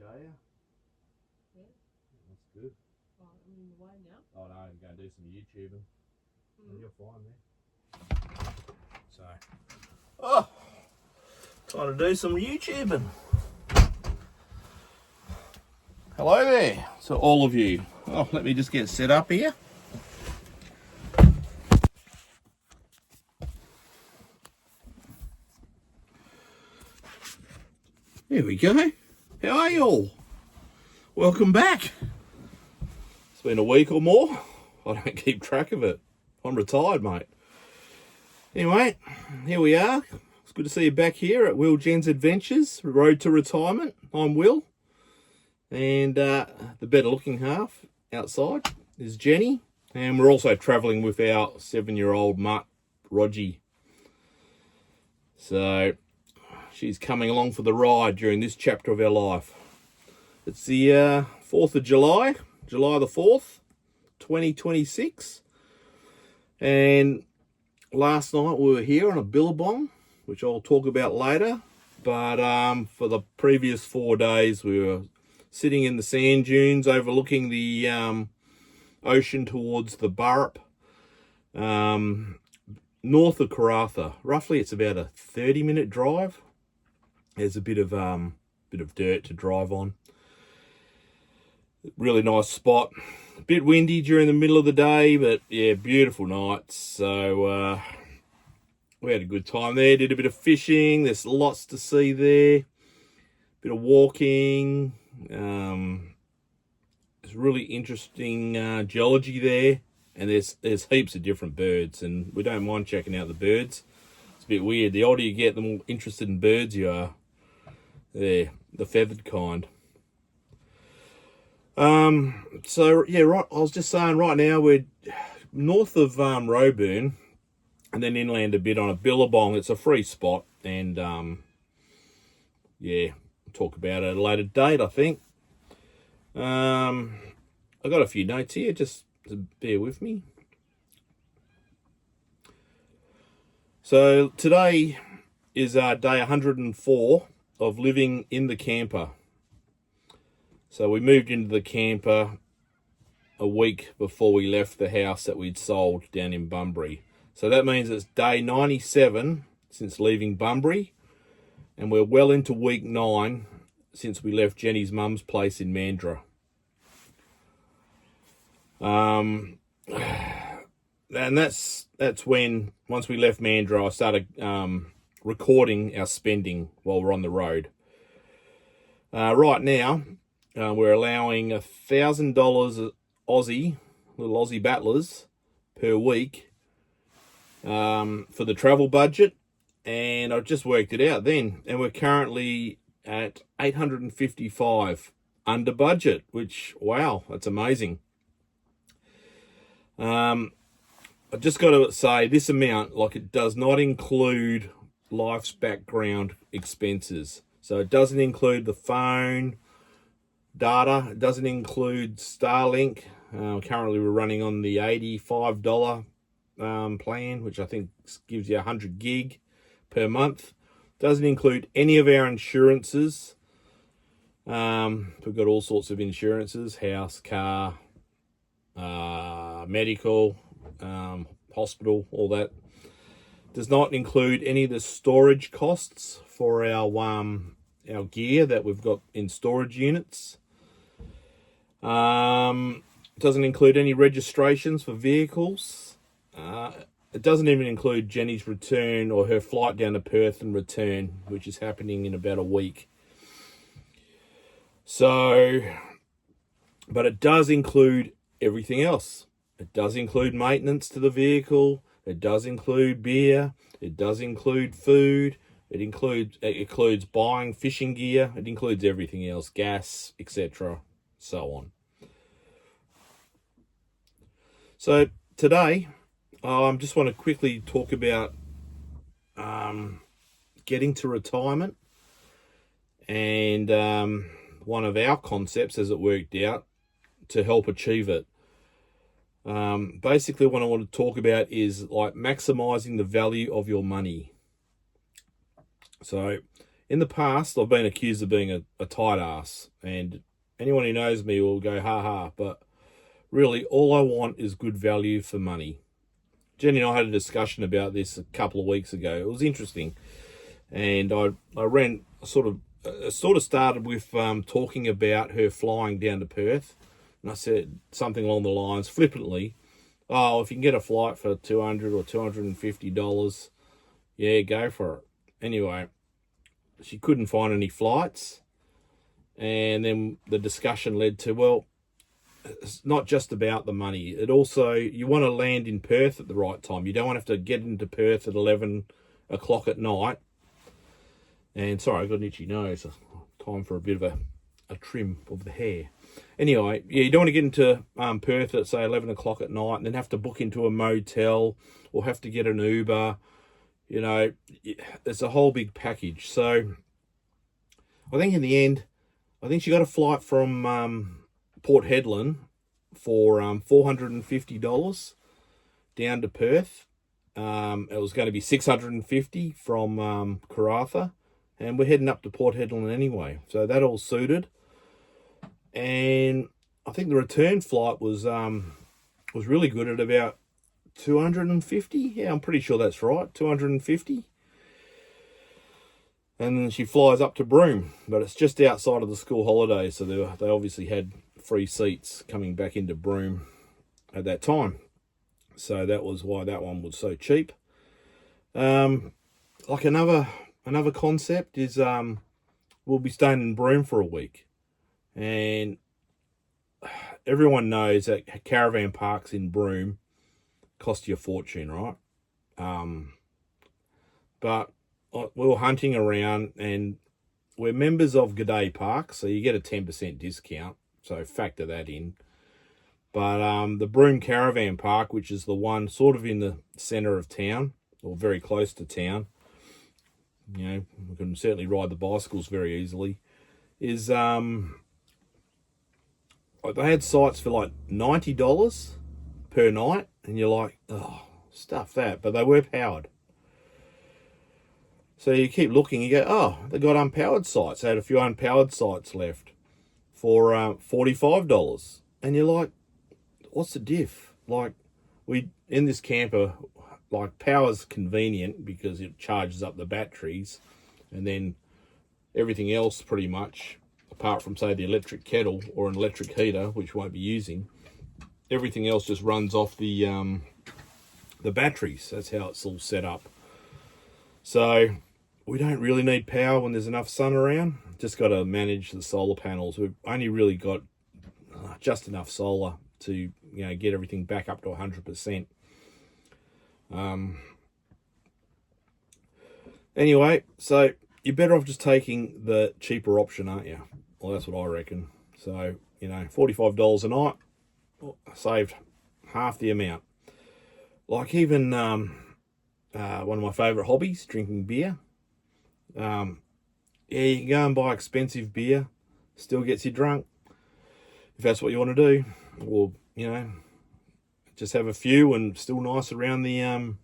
are you? Yeah. That's good. Oh, I'm in the way now. Oh no, I'm going to do some YouTubing. Mm. You're fine there. So, oh, time to do some YouTubing. Hello there to all of you. Oh, let me just get set up here. There we go. How are you all? Welcome back. It's been a week or more. I don't keep track of it. I'm retired, mate. Anyway, here we are. It's good to see you back here at Wiljen's Adventures, Road to Retirement. I'm Will. And the better looking half outside is Jenny. And we're also travelling with our 7-year-old mutt, Rogie. So she's coming along for the ride during this chapter of our life. It's the 4th of July, July the 4th, 2026. And last night we were here on a billabong, which I'll talk about later. But for the previous 4 days, we were sitting in the sand dunes overlooking the ocean towards the Burrup, north of Karratha. Roughly, it's about a 30-minute drive. There's a bit of dirt to drive on. Really nice spot. A bit windy during the middle of the day, but yeah, beautiful nights. So we had a good time there. Did a bit of fishing. There's lots to see there. Bit of walking. It's really interesting geology there, and there's heaps of different birds, and we don't mind checking out the birds. It's a bit weird. The older you get, the more interested in birds you are. There, the feathered kind. So yeah, right. I was just saying, right now we're north of Roebourne, and then inland a bit on a billabong. It's a free spot, and yeah, we'll talk about it at a later date, I think. I got a few notes here, just bear with me. So today is day 104 of living in the camper. So we moved into the camper a week before we left the house that we'd sold down in Bunbury. So that means it's day 97 since leaving Bunbury, and we're well into week 9 since we left Jenny's mum's place in Mandurah. And that's when, once we left Mandurah, I started recording our spending while we're on the road. Right now, we're allowing $1,000 Aussie, little Aussie battlers, per week for the travel budget. And I've just worked it out then, and we're currently at $855 under budget, which, wow, that's amazing. I've just got to say, this amount, like, it does not include life's background expenses. So it doesn't include the phone, data. It doesn't include Starlink. Currently we're running on the $85 plan, which I think gives you 100 gig per month. Doesn't include any of our insurances. We've got all sorts of insurances: house, car, medical, hospital, all that. Does not include any of the storage costs for our gear that we've got in storage units. Doesn't include any registrations for vehicles. It doesn't even include Jenny's return or her flight down to Perth and return, which is happening in about a week. So, but it does include everything else. It does include maintenance to the vehicle. It does include beer. It does include food. It includes buying fishing gear. It includes everything else, gas, etc., so on. So today, I just want to quickly talk about getting to retirement, and one of our concepts as it worked out to help achieve it. Basically what I want to talk about is like maximizing the value of your money. So in the past, I've been accused of being a tight ass, and anyone who knows me will go, ha ha, but really, all I want is good value for money. Jenny and I had a discussion about this a couple of weeks ago. It was interesting, and I ran sort of started with talking about her flying down to Perth, and I said something along the lines, flippantly, "Oh, if you can get a flight for $200 or $250, yeah, go for it." Anyway, she couldn't find any flights, and then the discussion led to, well, it's not just about the money. It also, you want to land in Perth at the right time. You don't want to have to get into Perth at 11 o'clock at night. And sorry, I got an itchy nose. Time for a bit of a trim of the hair. Anyway, yeah, you don't want to get into Perth at, say, 11 o'clock at night and then have to book into a motel or have to get an Uber. You know, it's a whole big package. So I think in the end, I think she got a flight from Port Hedland for $450 down to Perth. It was going to be $650 from Karratha, and we're heading up to Port Hedland anyway. So that all suited, and I think the return flight was really good at about $250. Yeah, I'm pretty sure that's right, $250. And then she flies up to Broome, but it's just outside of the school holidays, so they obviously had free seats coming back into Broome at that time. So that was why that one was so cheap. Like another concept is we'll be staying in Broome for a week. And everyone knows that caravan parks in Broome cost you a fortune, right? But we were hunting around, and we're members of G'day Park, so you get a 10% discount. So factor that in. But the Broome Caravan Park, which is the one sort of in the centre of town, or very close to town, you know, we can certainly ride the bicycles very easily, is they had sites for like $90 per night, and you're like, oh, stuff that. But they were powered. So you keep looking, you go, oh, they got unpowered sites. They had a few unpowered sites left for $45. And you're like, what's the diff? Like, we in this camper, like, power's convenient because it charges up the batteries, and then everything else pretty much, apart from, say, the electric kettle or an electric heater, which we won't be using, everything else just runs off the batteries. That's how it's all set up. So we don't really need power when there's enough sun around. Just got to manage the solar panels. We've only really got just enough solar to, you know, get everything back up to 100%. Anyway, so you're better off just taking the cheaper option, aren't you? Well, that's what I reckon. So, you know, $45 a night, saved half the amount. Like even one of my favourite hobbies, drinking beer. Yeah, you can go and buy expensive beer, still gets you drunk, if that's what you want to do. Or, you know, just have a few and still nice around the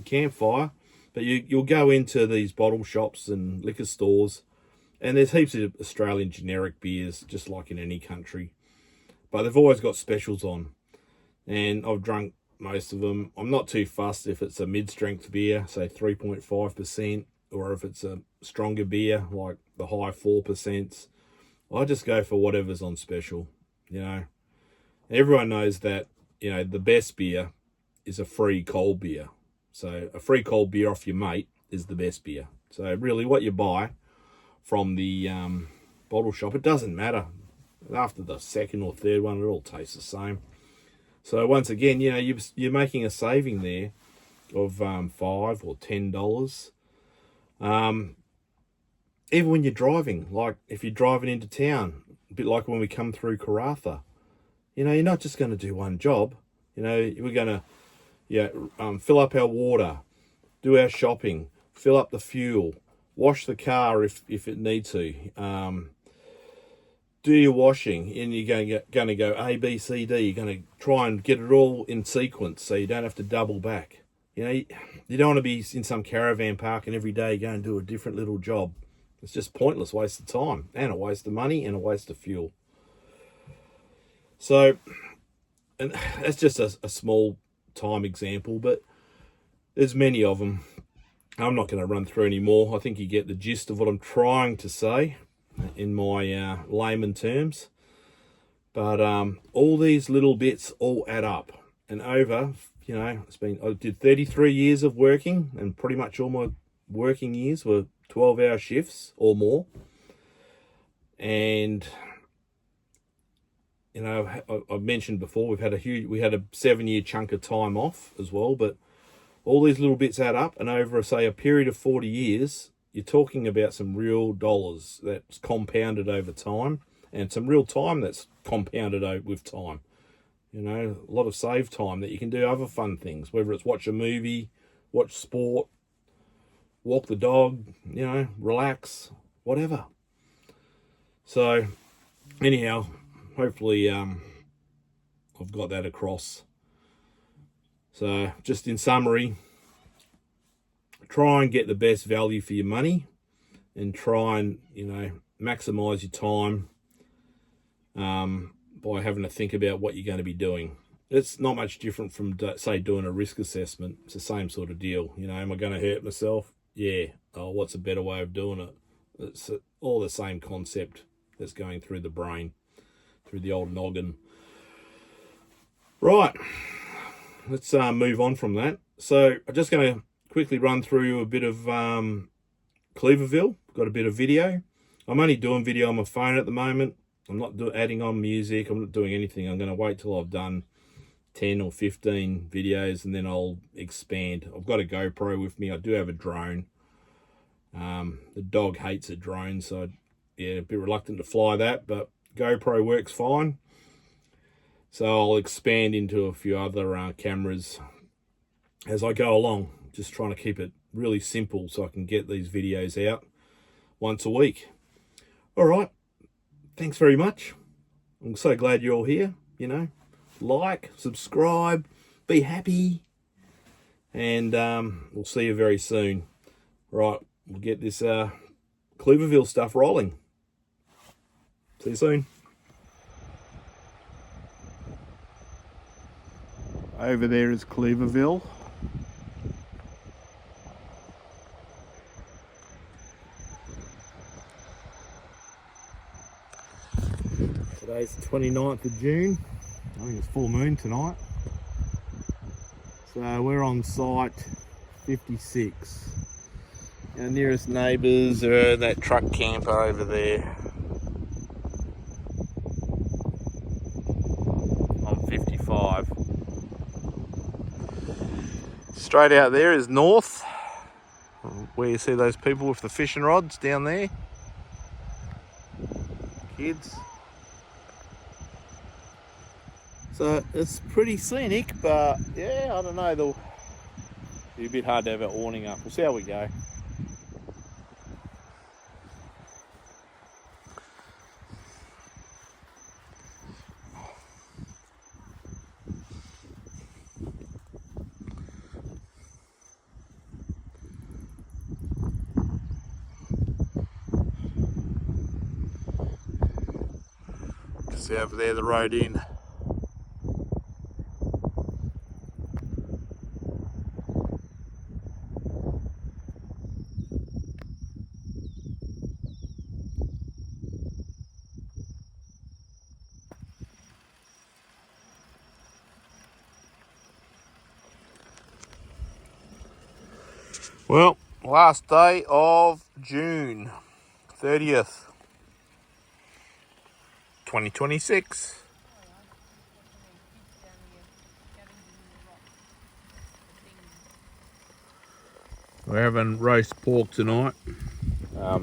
campfire. But you'll go into these bottle shops and liquor stores, and there's heaps of Australian generic beers, just like in any country. But they've always got specials on. And I've drunk most of them. I'm not too fussed if it's a mid-strength beer, say 3.5%, or if it's a stronger beer, like the high 4%. I just go for whatever's on special, you know. Everyone knows that, you know, the best beer is a free cold beer. So a free cold beer off your mate is the best beer. So really what you buy from the bottle shop, it doesn't matter. After the second or third one, it all tastes the same. So once again, you know, you're making a saving there of $5 or $10. Even when you're driving, like if you're driving into town, a bit like when we come through Karratha, you know, you're not just going to do one job. You know, we're going to fill up our water, do our shopping, fill up the fuel, wash the car if it needs to, do your washing, and you're going to go A, B, C, D. You're going to try and get it all in sequence so you don't have to double back. You know, you don't want to be in some caravan park and every day go and do a different little job. It's just pointless waste of time and a waste of money and a waste of fuel. So, and that's just a small time example, but there's many of them. I'm not going to run through any more. I think you get the gist of what I'm trying to say in my layman terms. But all these little bits all add up. And over, you know, I did 33 years of working, and pretty much all my working years were 12-hour shifts or more. And you know, I've mentioned before, we had a 7-year chunk of time off as well, but all these little bits add up, and over, say, a period of 40 years, you're talking about some real dollars that's compounded over time, and some real time that's compounded with time. You know, a lot of save time that you can do other fun things, whether it's watch a movie, watch sport, walk the dog, you know, relax, whatever. So, anyhow, hopefully I've got that across. So, just in summary, try and get the best value for your money, and try and, you know, maximize your time by having to think about what you're going to be doing. It's not much different from, say, doing a risk assessment. It's the same sort of deal. You know, am I going to hurt myself? Yeah. Oh, what's a better way of doing it? It's all the same concept that's going through the brain, through the old noggin. Right. Let's move on from that. So I'm just going to quickly run through a bit of Cleaverville. Got a bit of video. I'm only doing video on my phone at the moment. I'm not adding on music. I'm not doing anything. I'm going to wait till I've done 10 or 15 videos, and then I'll expand. I've got a GoPro with me. I do have a drone. The dog hates a drone, so yeah, a bit reluctant to fly that, but GoPro works fine. So I'll expand into a few other cameras as I go along. Just trying to keep it really simple so I can get these videos out once a week. All right. Thanks very much. I'm so glad you're all here. You know, like, subscribe, be happy, and we'll see you very soon. Right, we'll get this Cleaverville stuff rolling. See you soon. Over there is Cleaverville. Today's the 29th of June. I think it's full moon tonight. So we're on site 56. Our nearest neighbours are that truck camper over there. On 55. Straight out there is north, where you see those people with the fishing rods down there. Kids. So it's pretty scenic, but yeah, I don't know, it'll be a bit hard to have our awning up. We'll see how we go. See over there, the road in. Well, last day of June 30th, 2026. We're having roast pork tonight. I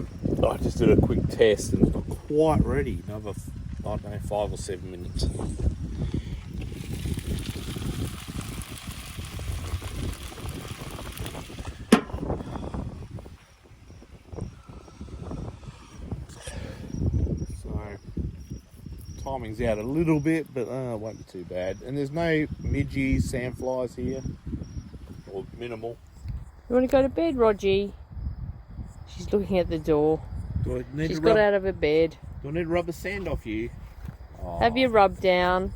just did a quick test and it's not quite ready. Another, I don't know, 5 or 7 minutes. Timing's out a little bit, but it won't be too bad. And there's no midges, sandflies here, or minimal. You want to go to bed, Rogie? She's looking at the door. Do I need She's to got rub? out of her bed. Do I need to rub the sand off you? Oh, Have you rubbed down?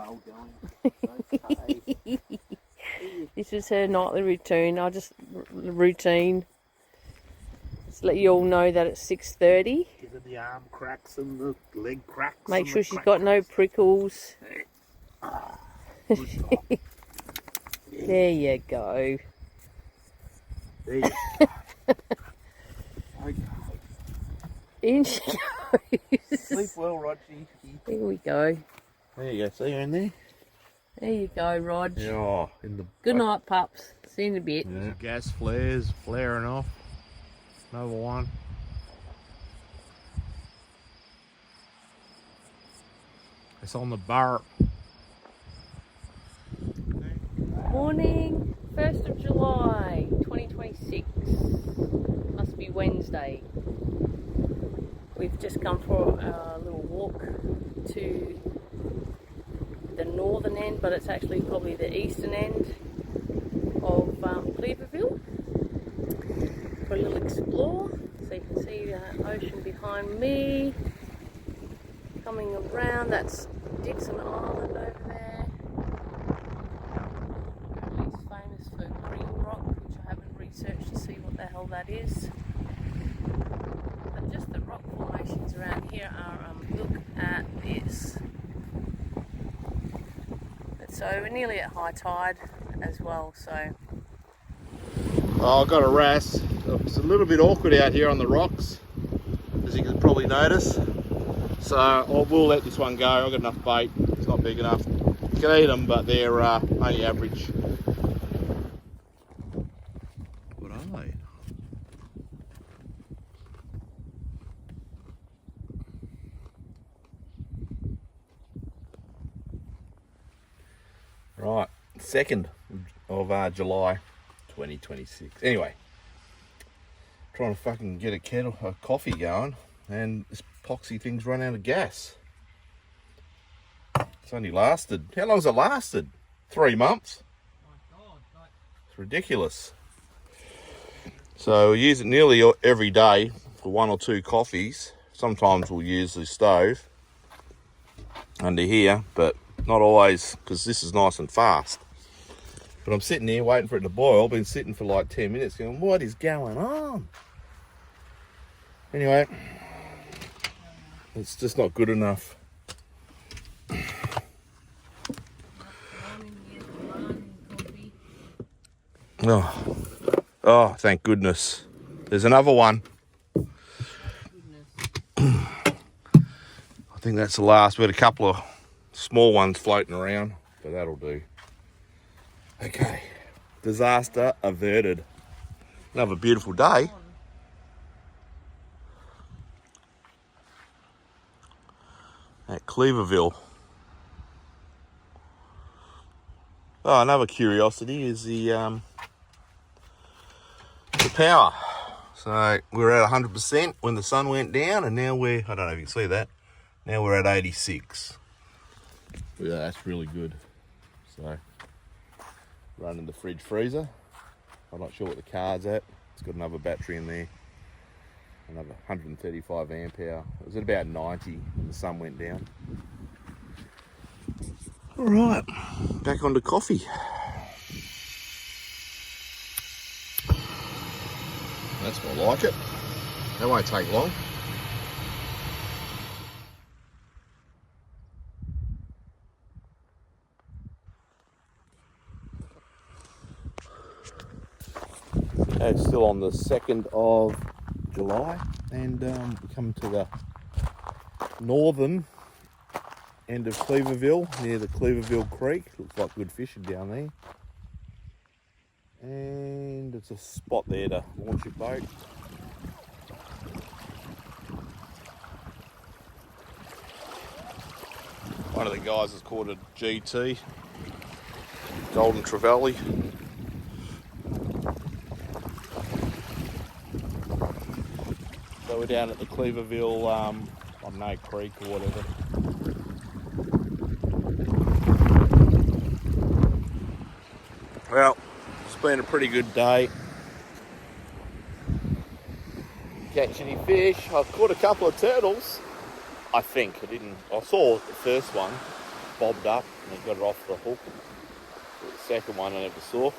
tail going. Okay. This is her nightly routine. Routine. Just let you all know that it's 6:30. Give her the arm cracks and the leg cracks. Make and sure the she's crack got no prickles. Good job. There you go. There you go. Okay. In she goes. Sleep well, Rogie. Here we go. There you go. See you in there? There you go, Rog. Yeah, in the Good night, pups. See you in a bit. Yeah. Gas flares flaring off. Another one. It's on the burp. Morning, 1st of July, 2026. Must be Wednesday. We've just come for a little walk to the northern end, but it's actually probably the eastern end of Cleaverville for a little explore. So you can see the ocean behind me. Coming around, that's Dixon Island over there. It's famous for green rock, which I haven't researched to see what the hell that is. But just the rock formations around here are, look at this. So we're nearly at high tide as well, so. Oh, I've got a wrasse. It's a little bit awkward out here on the rocks, as you can probably notice. So I will let this one go. I've got enough bait. It's not big enough. You can eat them, but they're only average. What are they? Right, 2nd of July 2026. Anyway, trying to fucking get a coffee going, and this poxy thing's run out of gas. It's only lasted, how long's it lasted? 3 months? It's ridiculous. So we use it nearly every day for 1 or 2 coffees. Sometimes we'll use the stove under here, but not always, because this is nice and fast. But I'm sitting here waiting for it to boil. Been sitting for like 10 minutes going, what is going on? Anyway, it's just not good enough. Oh, thank goodness. There's another one. I think that's the last. We had a couple of small ones floating around, but that'll do. Okay, disaster averted. Another beautiful day. At Cleaverville. Oh, another curiosity is the power. So we were at 100% when the sun went down, and now I don't know if you can see that, now we're at 86. Yeah, that's really good. So, running the fridge freezer. I'm not sure what the car's at. It's got another battery in there. Another 135 amp hour. It was at about 90 when the sun went down. All right, back onto coffee. That's more like it. That won't take long. It's still on the 2nd of July, and we come to the northern end of Cleaverville, near the Cleaverville Creek. Looks like good fishing down there. And it's a spot there to launch your boat. One of the guys has caught a GT, Golden Trevally. So we're down at the Cleaverville, I don't know, creek or whatever. Well, it's been a pretty good day. catch any fish. I've caught a couple of turtles. I think I saw the first one bobbed up and I got it off the hook. The second one I never saw.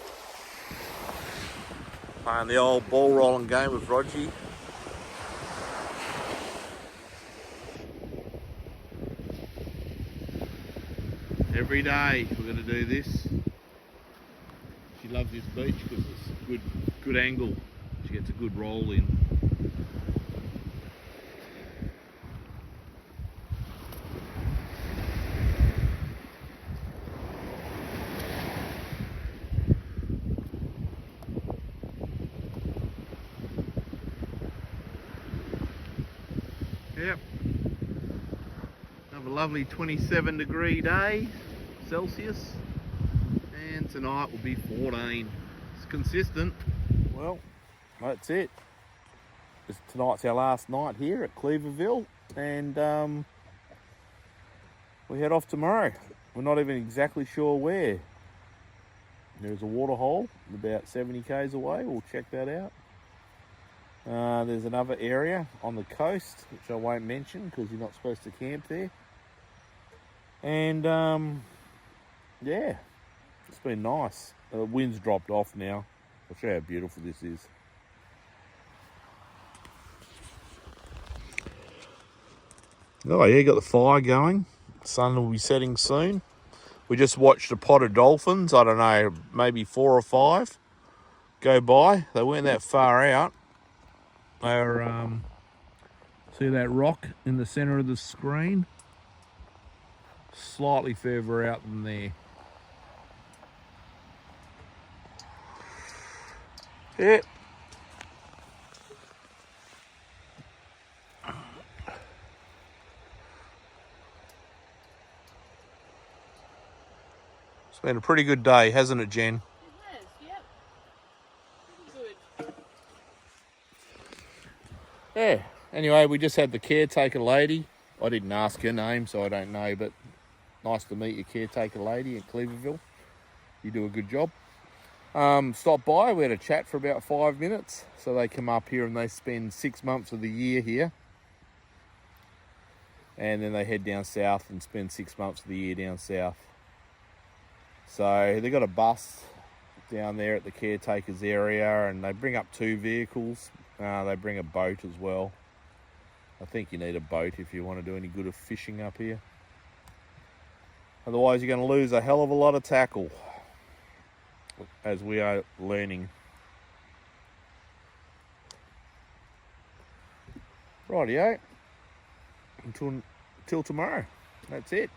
Playing the old ball rolling game with Rogie. Every day we're going to do this. She loves this beach because it's good angle. She gets a good roll in. Yep. Another lovely 27-degree day Celsius, and tonight will be 14. It's consistent. Well, that's it. Tonight's our last night here at Cleaverville, and we head off tomorrow. We're not even exactly sure where. There's a water hole about 70 k's away. We'll check that out. There's another area on the coast, which I won't mention because you're not supposed to camp there. And yeah, it's been nice. The wind's dropped off now. I'll show you how beautiful this is. Oh yeah, got the fire going. The sun will be setting soon. We just watched a pod of dolphins, I don't know, maybe 4 or 5 go by. They weren't that far out. They're, see that rock in the centre of the screen? Slightly further out than there. Yeah. It's been a pretty good day, hasn't it, Jen? It has, yep. Pretty good. Yeah. Anyway, we just had the caretaker lady. I didn't ask her name, so I don't know, but nice to meet your caretaker lady in Cleaverville. You do a good job. Stopped by, we had a chat for about 5 minutes. So they come up here and they spend 6 months of the year here. And then they head down south and spend 6 months of the year down south. So they got a bus down there at the caretaker's area, and they bring up 2 vehicles. They bring a boat as well. I think you need a boat if you want to do any good of fishing up here. Otherwise you're going to lose a hell of a lot of tackle, as we are learning. Rightio. Until tomorrow. That's it.